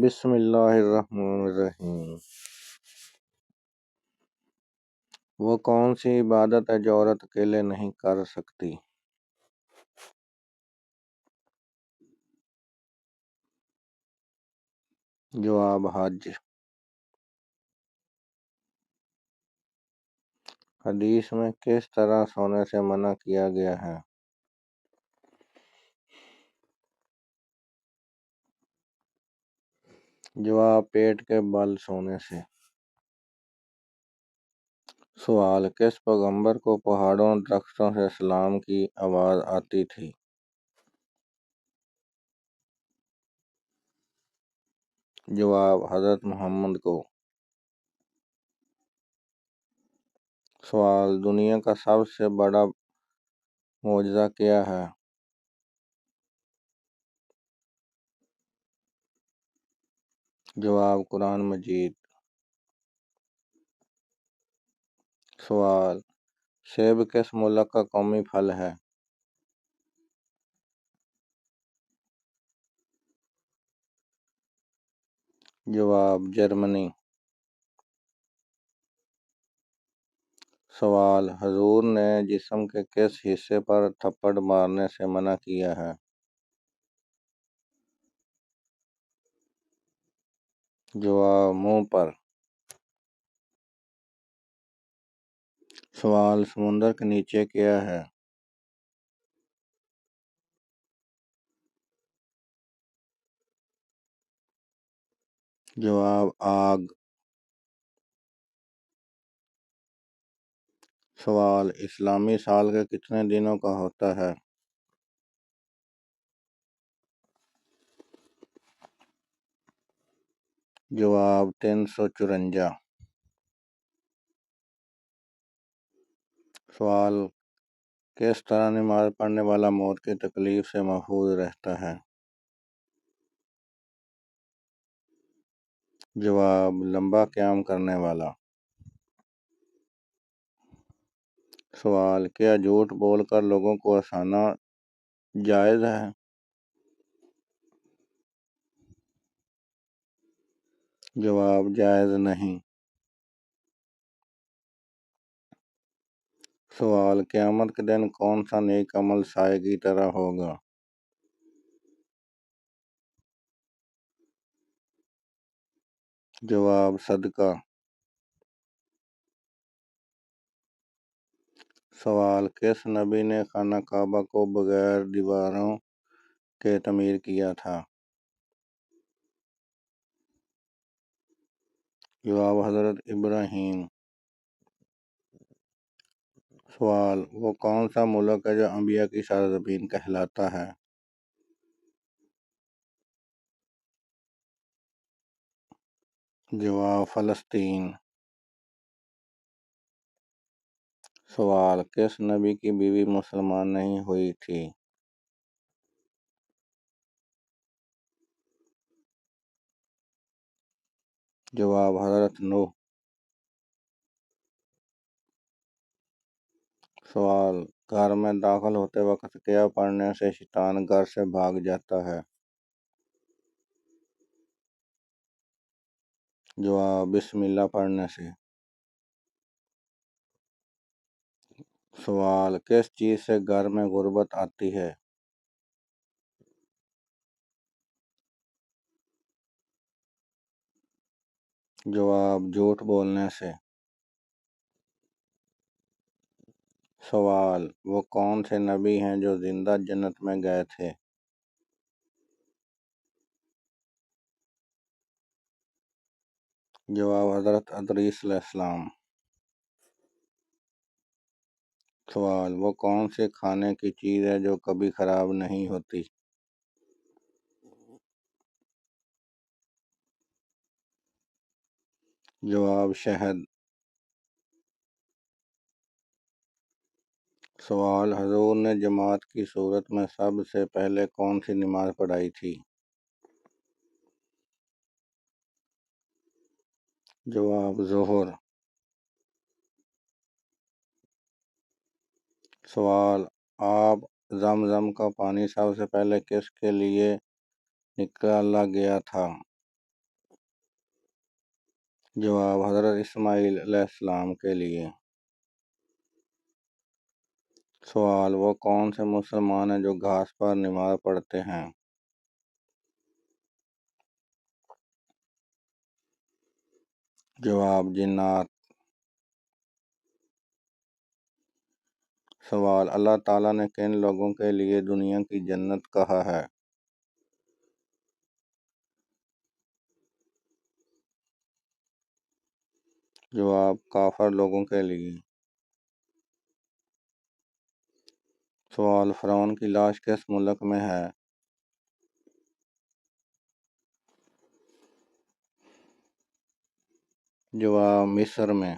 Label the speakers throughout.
Speaker 1: بسم اللہ الرحمن الرحیم۔ وہ کون سی عبادت ہے جو عورت اکیلے نہیں کر سکتی؟ جواب حج۔ حدیث میں کس طرح سونے سے منع کیا گیا ہے؟ جواب پیٹ کے بل سونے سے۔ سوال، کس پیغمبر کو پہاڑوں اور درختوں سے سلام کی آواز آتی تھی؟ جواب حضرت محمد کو۔ سوال، دنیا کا سب سے بڑا معجزہ کیا ہے؟ جواب قرآن مجید۔ سوال، سیب کس ملک کا قومی پھل ہے؟ جواب جرمنی۔ سوال، حضور نے جسم کے کس حصے پر تھپڑ مارنے سے منع کیا ہے؟ جواب منہ پر۔ سوال، سمندر کے نیچے کیا ہے؟ جواب آگ۔ سوال، اسلامی سال کے کتنے دنوں کا ہوتا ہے؟ جواب 354۔ سوال، کس طرح نماز پڑھنے والا موت کی تکلیف سے محفوظ رہتا ہے؟ جواب لمبا قیام کرنے والا۔ سوال، کیا جھوٹ بول کر لوگوں کو ہنسانا جائز ہے؟ جواب جائز نہیں۔ سوال، قیامت کے دن کون سا نیک عمل سائے کی طرح ہوگا؟ جواب صدقہ۔ سوال، کس نبی نے خانہ کعبہ کو بغیر دیواروں کے تعمیر کیا تھا؟ جواب حضرت ابراہیم۔ سوال، وہ کون سا ملک ہے جو انبیاء کی سرزمین کہلاتا ہے؟ جواب فلسطین۔ سوال، کس نبی کی بیوی مسلمان نہیں ہوئی تھی؟ جواب حضرت نوح۔ سوال، گھر میں داخل ہوتے وقت کیا پڑھنے سے شیطان گھر سے بھاگ جاتا ہے؟ جواب بسم اللہ پڑھنے سے۔ سوال، کس چیز سے گھر میں غربت آتی ہے؟ جواب جھوٹ بولنے سے۔ سوال، وہ کون سے نبی ہیں جو زندہ جنت میں گئے تھے؟ جواب حضرت ادریس علیہ السلام۔ سوال، وہ کون سے کھانے کی چیز ہے جو کبھی خراب نہیں ہوتی؟ جواب شہد۔ سوال، حضور نے جماعت کی صورت میں سب سے پہلے کون سی نماز پڑھائی تھی؟ جواب ظہر۔ سوال، آب زمزم کا پانی سب سے پہلے کس کے لیے نکالا گیا تھا؟ جواب حضرت اسماعیل علیہ السلام کے لیے۔ سوال وہ کون سے مسلمان ہیں جو گھاس پر نماز پڑھتے ہیں؟ جواب جنات۔ سوال اللہ تعالیٰ نے کن لوگوں کے لیے دنیا کی جنت کہا ہے؟ جواب کافر لوگوں کے لیے۔ سوال فرعون کی لاش کس ملک میں ہے؟ جواب مصر میں۔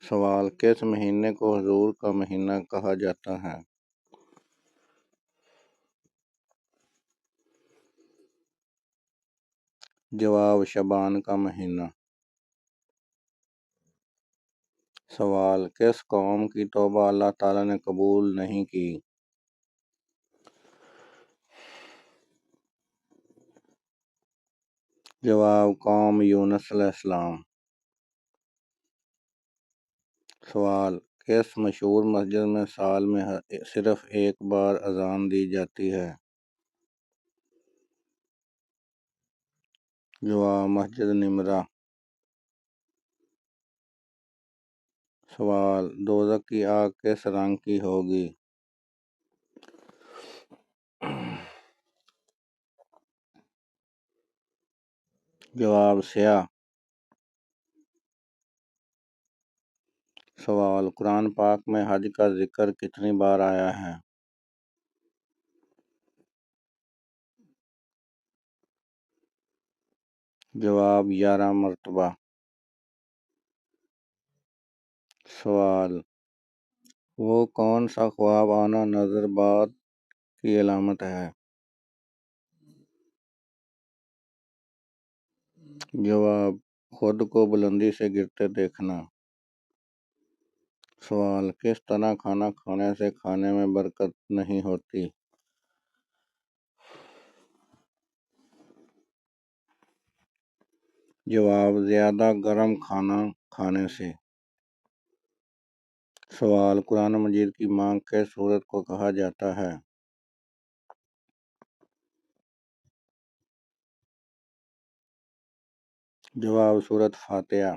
Speaker 1: سوال کس مہینے کو حضور کا مہینہ کہا جاتا ہے؟ جواب شعبان کا مہینہ۔ سوال کس قوم کی توبہ اللہ تعالیٰ نے قبول نہیں کی؟ جواب قوم یونس علیہ السلام۔ سوال کس مشہور مسجد میں سال میں صرف ایک بار اذان دی جاتی ہے؟ جواب مسجد نمرہ۔ سوال دوزخ کی آگ کس رنگ کی ہوگی؟ جواب سیاہ۔ سوال قرآن پاک میں حج کا ذکر کتنی بار آیا ہے؟ جواب 11 مرتبہ۔ سوال وہ کون سا خواب آنا نظر بات کی علامت ہے؟ جواب خود کو بلندی سے گرتے دیکھنا۔ سوال کس طرح کھانا کھانے سے کھانے میں برکت نہیں ہوتی؟ جواب زیادہ گرم کھانا کھانے سے۔ سوال قرآن مجید کی ماں کس سورت کو کہا جاتا ہے؟ جواب سورت فاتحہ۔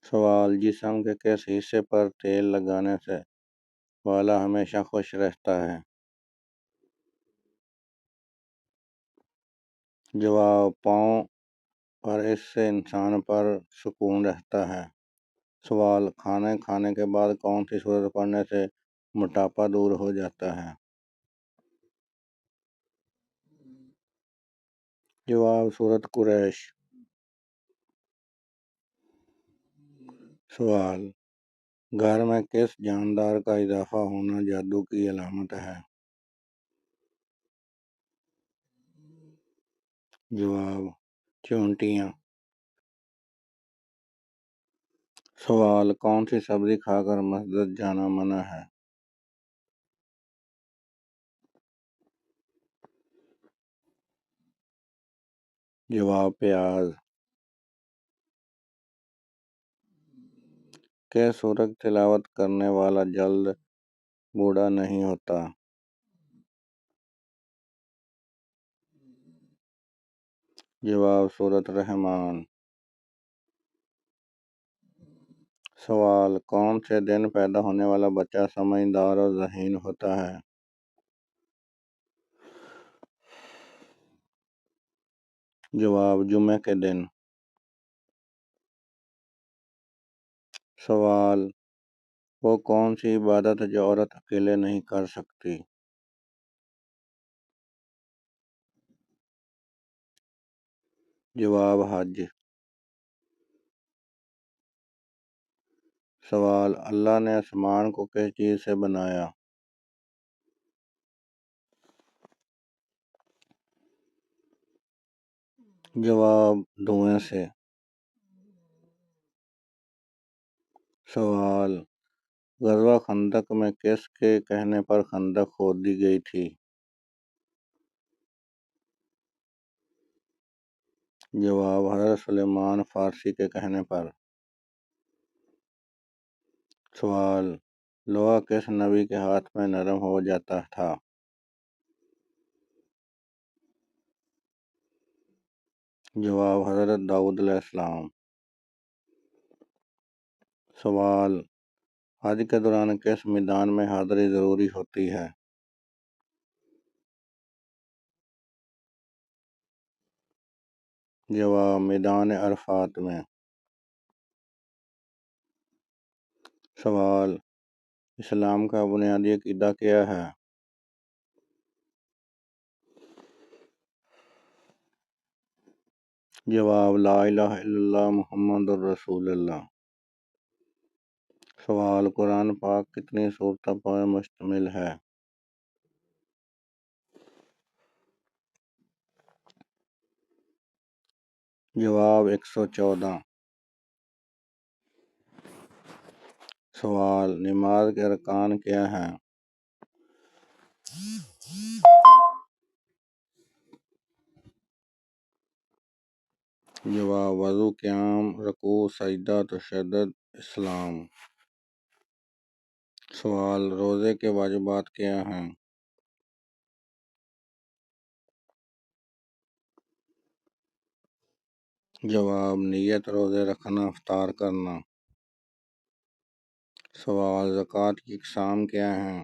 Speaker 1: سوال جسم کے کس حصے پر تیل لگانے سے والا ہمیشہ خوش رہتا ہے؟ جواب پاؤں پر، اس سے انسان پر سکون رہتا ہے۔ سوال کھانے کھانے کے بعد کون سی سورت پڑھنے سے موٹاپا دور ہو جاتا ہے؟ جواب سورت قریش۔ سوال گھر میں کس جاندار کا اضافہ ہونا جادو کی علامت ہے؟ جواب چونٹیاں۔ سوال کون سی سبزی کھا کر مسجد جانا منع ہے؟ جواب پیاز۔ کہ سورت تلاوت کرنے والا جلد بوڑھا نہیں ہوتا؟ جواب سورت رحمان۔ سوال کون سے دن پیدا ہونے والا بچہ سمجھدار اور ذہین ہوتا ہے؟ جواب جمعہ کے دن۔ سوال وہ کون سی عبادت ہے جو عورت اکیلے نہیں کر سکتی؟ جواب حج۔ سوال اللہ نے آسمان کو کس چیز سے بنایا؟ جواب دھوئیں سے۔ سوال غزوہ خندق میں کس کے کہنے پر خندق کھود دی گئی تھی؟ جواب: حضرت سلیمان فارسی کے کہنے پر۔ سوال: لوہا کس نبی کے ہاتھ میں نرم ہو جاتا تھا؟ جواب: حضرت داؤد علیہ السلام۔ سوال: حج کے دوران کس میدان میں حاضری ضروری ہوتی ہے؟ جواب: میدان عرفات میں۔ سوال: اسلام کا بنیادی عقیدہ کیا ہے؟ جواب: لا الہ الا اللہ محمد الرسول اللہ۔ سوال: قرآن پاک کتنی سورتوں پر مشتمل ہے؟ جواب: 114۔ سوال: نماز کے ارکان کیا ہیں؟ جواب: وضو، قیام، رکوع، سجدہ، تشہد، اسلام۔ سوال: روزے کے واجبات کیا ہیں؟ جواب: نیت، روزے رکھنا، افطار کرنا۔ سوال: زکوٰۃ کی اقسام کیا ہیں؟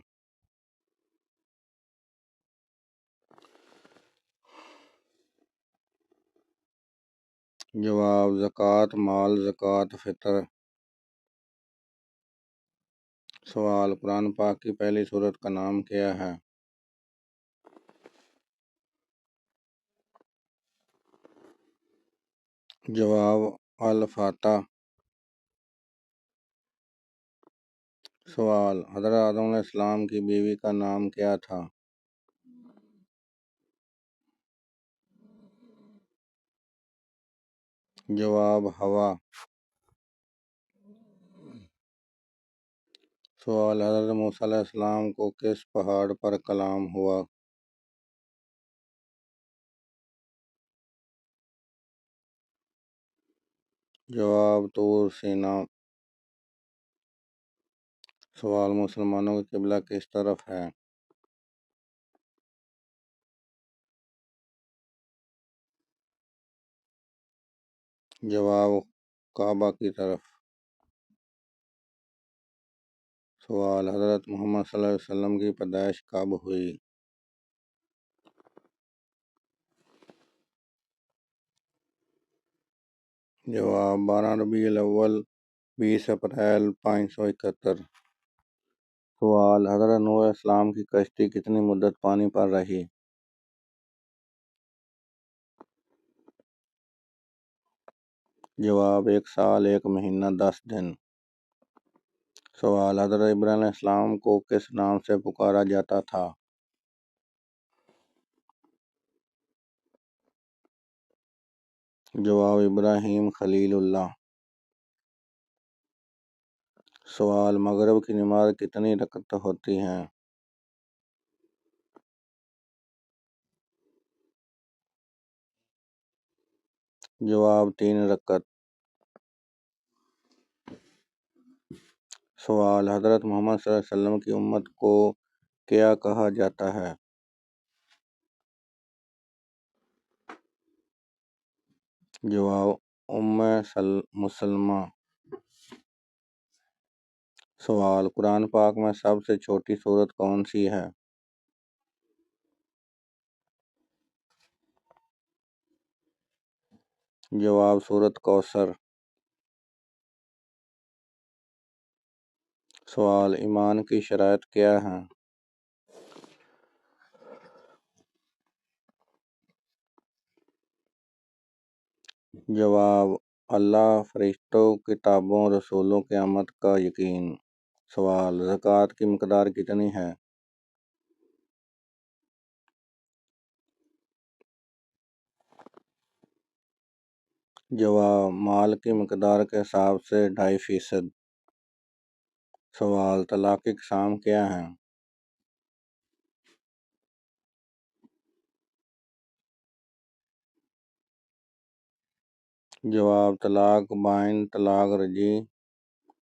Speaker 1: جواب: زکوٰۃ مال، زکوٰۃ فطر۔ سوال: قرآن پاک کی پہلی سورت کا نام کیا ہے؟ جواب: الفاتح۔ سوال: حضرت آدم علیہ السلام کی بیوی کا نام کیا تھا؟ جواب: حوا۔ سوال: حضرت موسیٰ علیہ السلام کو کس پہاڑ پر کلام ہوا؟ جواب: طور سینا۔ سوال: مسلمانوں کا قبلہ کس طرف ہے؟ جواب: کعبہ کی طرف۔ سوال: حضرت محمد صلی اللہ علیہ وسلم کی پیدائش کب ہوئی؟ جواب: 12 ربیع الاول، 20 اپریل 571۔ سوال: حضرت نوح علیہ السلام کی کشتی کتنی مدت پانی پر رہی؟ جواب: 1 سال 1 مہینہ 10 دن۔ سوال: حضرت ابراہیم علیہ السلام کو کس نام سے پکارا جاتا تھا؟ جواب: ابراہیم خلیل اللہ۔ سوال: مغرب کی نماز کتنی رکعت ہوتی ہے؟ جواب: 3 رکعت۔ سوال: حضرت محمد صلی اللہ علیہ وسلم کی امت کو کیا کہا جاتا ہے؟ جواب: مسلمہ۔ سوال: قرآن پاک میں سب سے چھوٹی سورت کون سی ہے؟ جواب: سورۃ کوثر۔ سوال: ایمان کی شرائط کیا ہیں؟ جواب: اللہ، فرشتوں، کتابوں، رسولوں، قیامت کا یقین۔ سوال: زکوٰۃ کی مقدار کتنی ہے؟ جواب: مال کی مقدار کے حساب سے 2.5%۔ سوال: طلاق کی اقسام کیا ہیں؟ جواب: طلاق بائن، طلاق رجعی،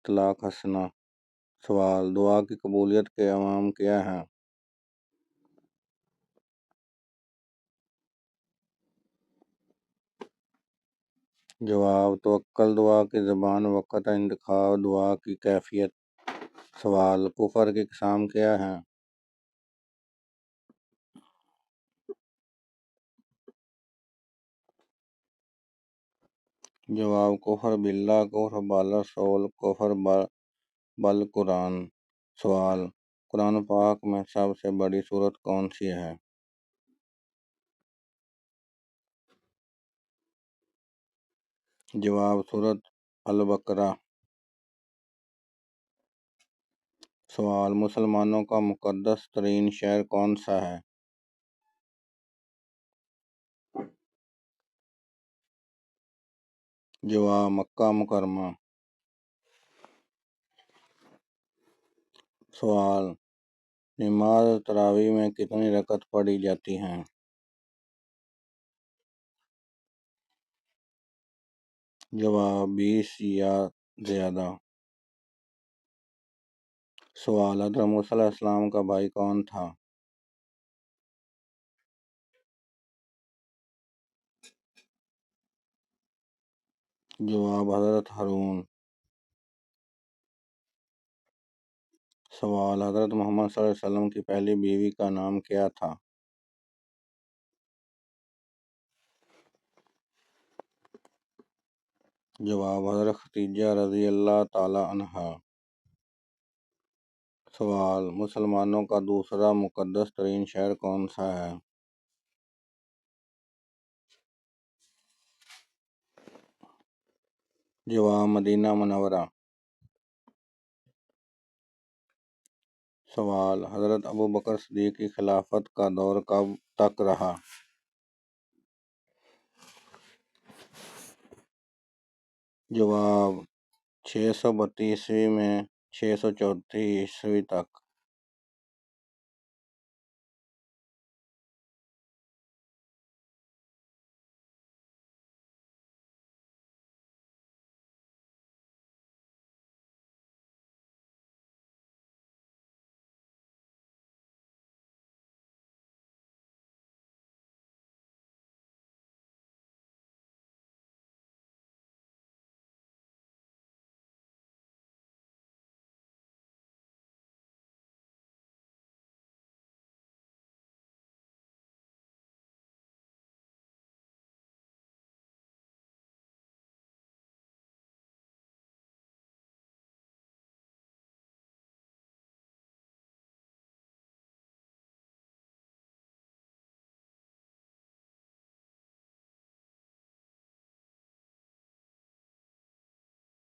Speaker 1: طلاق حسنہ۔ سوال: دعا کی قبولیت کے عوامل کیا ہیں؟ جواب: توکل، دعا کی زبان، وقت، انتخاب، دعا کی کیفیت۔ سوال: کفر کی اقسام کیا ہیں؟ جواب: کفر باللہ، کفر بالرسول، کفر بالقرآن۔ سوال: قرآن پاک میں سب سے بڑی سورت کون سی ہے؟ جواب: سورت البقرہ۔ سوال: مسلمانوں کا مقدس ترین شہر کون سا ہے؟ جواب: مکہ مکرمہ۔ سوال: نماز تراویح میں کتنی رکعت پڑھی جاتی ہیں؟ جواب: 20 یا زیادہ۔ سوال: حضرت موسیٰ علیہ السلام کا بھائی کون تھا؟ جواب: حضرت ہارون۔ سوال: حضرت محمد صلی اللہ علیہ وسلم کی پہلی بیوی کا نام کیا تھا؟ جواب: حضرت خدیجہ رضی اللہ تعالی عنہا۔ سوال: مسلمانوں کا دوسرا مقدس ترین شہر کون سا ہے؟ جواب: مدینہ منورہ۔ سوال: حضرت ابوبکر صدیق کی خلافت کا دور کب تک رہا؟ جواب: 632 میں 634 تک۔